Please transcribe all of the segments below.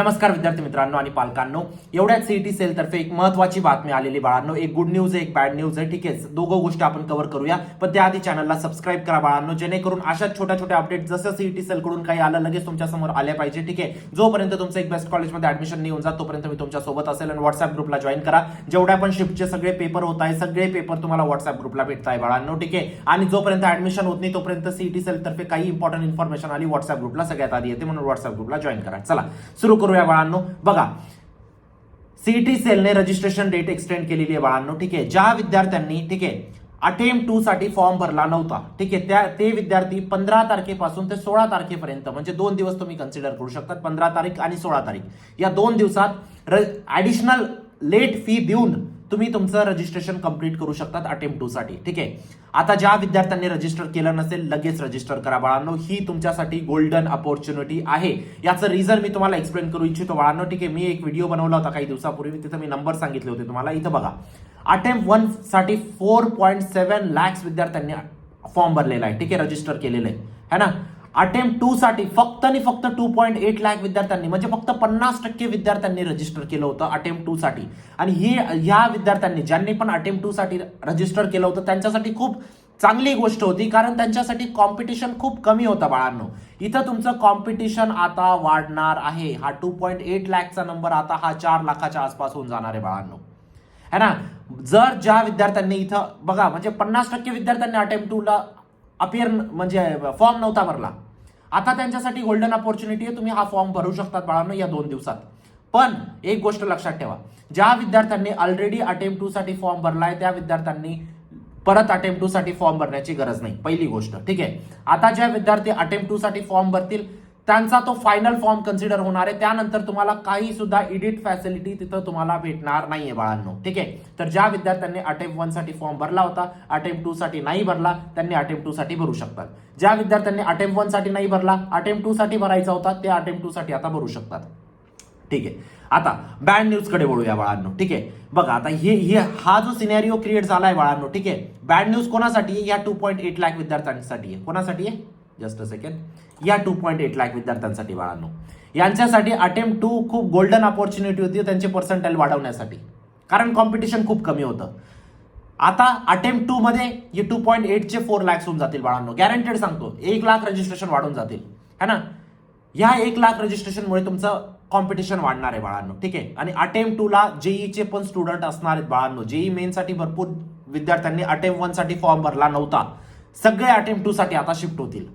नमस्कार विद्यार्थी मित्रांनो आणि पालकांनो, एवढ्याच सीईटी सेल तर्फे एक महत्त्वाची बातमी आलेली बाळांनो. एक गुड न्यूज आहे, एक बॅड न्यूज आहे. ठीक आहे, दोघं गोष्टी आपण कव्हर करूया, पण त्याआधी चॅनलला सबस्क्राईब करा बाळांनो, जेणेकरून अशा छोट्या छोट्या अपडेट जसं सीईटी सेल कडून काही आलं लगेच तुमच्या समोर आले पाहिजे. ठीक आहे, जोपर्यंत तुमचं एक बेस्ट कॉलेजमध्ये ऍडमिशन नाही होऊन जात तोपर्यंत मी तुमच्या सोबत असेल. आणि व्हॉट्सअप ग्रुपला जॉईन करा. जेवढ्या पण शिफ्टचे सगळे पेपर होत आहे, सगळे पेपर तुम्हाला व्हॉट्सअप ग्रुपला भेटताय बाळांनो. ठीक आहे, आणि जोपर्यंत ऍडमिशन होत नाही तोपर्यंत सीईटी सेल तर्फे काही इंपॉर्टंट इन्फॉर्मेशन आली व्हॉट्सअप ग्रुपला सगळ्यात आधी येते, म्हणून व्हॉट्सअप ग्रुपला जॉईन करा. चला सुरू करूया बाळांनो. बघा, सीईटी सेलने रजिस्ट्रेशन डेट एक्सटेंड केलेली आहे बाळांनो. ठीक आहे, ज्या विद्यार्थ्यांनी ठीक आहे अटेम्प्ट 2 साठी फॉर्म भरला नव्हता, ठीक आहे, ते विद्यार्थी 15 तारखेपासून ते 16 तारखेपर्यंत म्हणजे 2 दिवस तुम्ही कन्सिडर करू शकता. 15 तारीख आणि 16 तारीख या 2 दिवसात ऍडिशनल लेट फी देऊन तुम्ही तुमचं रजिस्ट्रेशन कंप्लीट करू शकतात अटेम्प्ट 2 साठी. ठीक आहे, आता ज्या विद्यार्थ्यांनी रजिस्टर केलं नसेल लगेच रजिस्टर करा बाळांनो. ही तुमच्यासाठी गोल्डन अपॉर्च्युनिटी आहे. याचं रिझन मी तुम्हाला एक्सप्लेन करू इच्छितो बाळांनो. ठीक आहे, मी एक व्हिडिओ बनवला होता काही दिवसापूर्वी, तिथे मी नंबर सांगितले होते तुम्हाला. इथं बघा, अटेम्प्ट 1 साठी 4.7 लाख विद्यार्थ्यांनी फॉर्म भरलेला आहे. ठीक आहे, रजिस्टर केलेलं आहे ना. अटेम्प्ट 2 साठी फक्त आणि फक्त 2.8 लाख विद्यार्थ्यांनी म्हणजे फक्त 50% विद्यार्थ्यांनी रजिस्टर केलं होतं अटेम्प्ट 2 साठी. आणि ह्या विद्यार्थ्यांनी ज्यांनी पण अटेम्प्ट 2 साठी रजिस्टर केलं होतं त्यांच्यासाठी खूप चांगली गोष्ट होती, कारण त्यांच्यासाठी कॉम्पिटिशन खूप कमी होतं बाळांनो. इथं तुमचं कॉम्पिटिशन आता वाढणार आहे. हा 2.8 लाखचा नंबर आता हा 4 लाखाच्या आसपास होऊन जाणार आहे बाळांनो, है ना. जर ज्या विद्यार्थ्यांनी इथं बघा म्हणजे 50% विद्यार्थ्यांनी अटेम्प्ट 2 ला अपियर म्हणजे फॉर्म नव्हता भरला, आता त्यांच्यासाठी गोल्डन अपॉर्च्युनिटी आहे. तुम्ही हा फॉर्म भरू शकतात बाळांनो या 2 दिवसात. पण एक गोष्ट लक्षात ठेवा, ज्या विद्यार्थ्यांनी ऑलरेडी अटेम्प्ट 2 साठी फॉर्म भरलाय त्या विद्यार्थ्यांनी परत अटेम्प्ट 2 साठी फॉर्म भरण्याची गरज नाही, पहिली गोष्ट. ठीक आहे, आता ज्या विद्यार्थी अटेम्प्ट 2 साठी फॉर्म भरतील त्यांचा तो फायनल फॉर्म कन्सिडर होणार आहे. त्यानंतर तुम्हाला काही सुद्धा एडिट फॅसिलिटी तिथं तुम्हाला भेटणार नाहीये बाळांनो. ठीक आहे, तर ज्या विद्यार्थ्यांनी अटेम्प्ट 1 साठी फॉर्म भरला होता, अटेम्प्ट 2 साठी नाही भरला, त्यांनी अटेम्प्ट 2 साठी भरू शकतात. ज्या विद्यार्थ्यांनी अटेम्प्ट 1 साठी नाही भरला, अटेम्प्ट 2 साठी भरायचा होता, ते अटेम्प्ट 2 साठी आता भरू शकतात. ठीक आहे, आता बॅड न्यूज कडे वळूया बाळांनो. ठीक आहे, बघा आता हा जो सिनेरिओ क्रिएट झालाय बाळांनो. ठीक आहे, बॅड न्यूज कोणासाठी आहे? या 2.8 लाख विद्यार्थ्यांसाठी आहे. कोणासाठी आहे? Just a second. या 2.8 लाख विद्यार्थ्यांसाठी बाळांनो, यांच्यासाठी अटेम्प्ट 2 खूप गोल्डन अपॉर्च्युनिटी होती त्यांचे पर्सेंटाइल वाढवण्यासाठी, कारण कॉम्पिटिशन खूप कमी होतं. आता अटेम्प्ट 2 मध्ये हे 2.8 चे 4 लाख होऊन जातील बाळांनो. गॅरंटेड सांगतो, 1 लाख रजिस्ट्रेशन वाढून जातील, है ना. या 1 लाख रजिस्ट्रेशनमुळे तुमचं कॉम्पिटिशन वाढणार आहे बाळांनो. ठीक आहे, आणि अटेम्प्ट 2 ला जेईचे पण स्टुडंट असणार आहेत बाळांनो. जेई मेन साठी भरपूर विद्यार्थ्यांनी अटेम्प्ट 1 साठी फॉर्म भरला नव्हता, सगळे अटेम्प्ट 2 साठी आता शिफ्ट होतील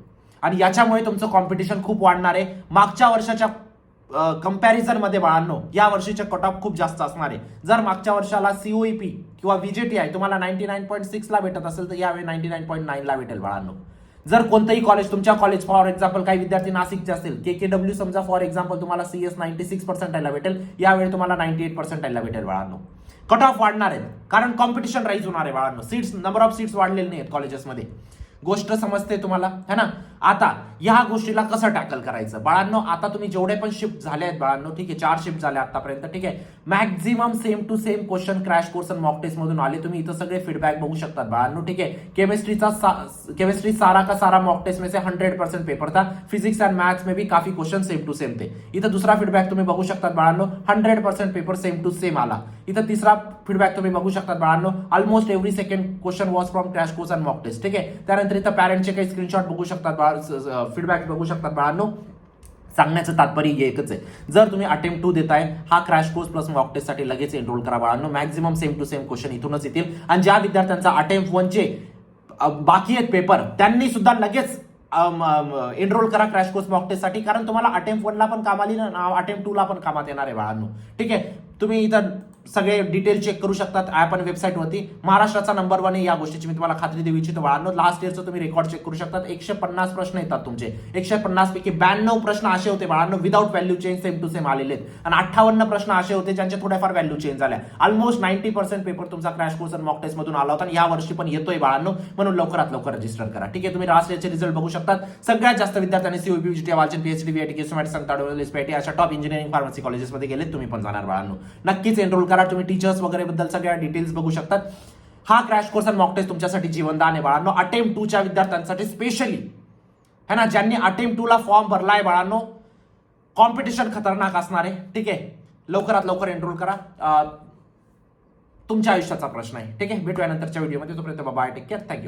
आणि याच्यामुळे तुमचं कॉम्पिटिशन खूप वाढणार आहे. मागच्या वर्षाच्या कंपॅरिझन मध्ये बाळांनो या वर्षीचे कट ऑफ खूप जास्त असणार आहे. जर मागच्या वर्षाला सीओईपी किंवा व्हीजेटीआय तुम्हाला 99.6 ला भेटत असेल तर यावेळी 99.9 ला भेटेल बाळांनो. जर कोणतंही कॉलेज तुमच्या कॉलेज फॉर एक्झाम्पल काही विद्यार्थी नाशिकचे असतील, केकेडब्ल्यू समजा फॉर एक्झाम्पल तुम्हाला सीएस 96% भेटेल, यावेळी तुम्हाला 98% भेटेल बाळांनो. कट ऑफ वाढणार आहे कारण कॉम्पिटिशन राईज होणार आहे बाळांनो. सीट्स, नंबर ऑफ सीट्स वाढलेले नाही आहेत कॉलेजेसमध्ये. गोष्ट समजते तुम्हाला, है ना. आता या गोष्टीला कसं टॅकल करायचं बाळांनो? आता तुम्ही जेवढे पण शिफ्ट झाले आहेत बाळांनो, ठीक आहे, 4 शिफ्ट झाले आतापर्यंत. ठीक आहे, maximum same to same question crash course आणि मॉक टेस्ट मधून आले. तुम्ही इथं सगळे फीडबॅक बघू शकतात बाळांनो. ठीक आहे, केमिस्ट्री सारा का सारा मॉक टेस्ट में से 100% पेपर था. फिजिक्स एंड मैथ्स में भी काफी क्वेश्चन सेम टू सेम थे. इथं दुसरा फीडबॅक तुम्ही बघू शकतात बाळांनो, 100% पेपर सेम टू सेम आला. इथं तिसरा फीडबॅक तुम्ही बघू शकतात बाळांनो, almost every second question was from crash course and mock test. ठीक आहे, त्यानंतर इथं पॅरेंटचे काही स्क्रीनशॉट बघू शकतात, फीडबॅक बघू शकतात बाळांनो. सांगण्याचं तात्पर्य एकच आहे, जर तुम्ही अटेम्प्ट 2 देताय हा crash course plus mock test साठी लगेच एनरोल करा बाळांनो. Maximum same to same question इथूनच येतील. आणि ज्या विद्यार्थ्यांचा अटेम्प्ट 1 चे बाकी आहेत पेपर त्यांनी सुद्धा लगेच एनरोल करा क्रॅश कोर्स मॉक टेस्ट साठी, कारण तुम्हाला अटेम्प्ट 1 ला पण कामाला येणार, अटेम्प्ट 2 ला पण कामात येणार आहे बाळांनो. ठीक आहे, तुम्ही इथं सगळे डिटेल चेक करू शकतात ऍप आणि वेबसाईट वरती. महाराष्ट्राचा नंबर 1 आहे या गोष्टीची मी तुम्हाला खात्री देऊ इच्छितो बाळांनो. लास्ट इयरचं तुम्ही रेकॉर्ड चेक करू शकतात. 150 प्रश्न येतात तुमचे. 150 पैकी 92 प्रश्न असे होते बाळांनो without value change same to same आलेले आहेत, आणि 58 प्रश्न असे होते ज्यांचे थोड्याफार व्हॅल्यू चेंज झाल्या. ऑलमोस्ट 90% पेपर तुमचा क्रॅश कोर्स आणि मॉक टेस्ट मधून आला होता आणि या वर्षी पण येतोय बाळांनो. म्हणून लवकरात लवकर रजिस्टर करा. ठीक आहे, तुम्ही लास्ट इयरचे रिझल्ट बघू शकतात. सगळ्यात जास्त विद्यार्थ्यांनी COP, VJTI, Walchand, PhD, VIT, केसमॅट, संताडोल, एसपीआयटी अशा टॉप इंजिनिअरिंग फार्मसी कॉलेजेसमध्ये गेले. तुम्ही पण जाणार बाळांनो. नक्कीच एनरोल करा. तुम्ही टीचर्स वगैरे बद्दल सगळ्या डिटेल्स बघू शकतात. हा क्रॅश कोर्स आणि मॉक टेस्ट तुमच्यासाठी जीवनदान आहे बाळांनो. अटेम्प्ट 2 च्या विद्यार्थ्यांसाठी स्पेशली, है ना, ज्यांनी अटेम्प्ट 2 ला फॉर्म भरलाय बाळांनो, कॉम्पिटिशन खतरनाक असणार आहे. ठीक आहे, लवकरात लवकर एनरोल करा. तुमच्या आयुष्याचा प्रश्न आहे. ठीक आहे, भेटूया नंतरच्या व्हिडिओमध्ये. तोपर्यंत बाय, टेक केअर, थँक्यू.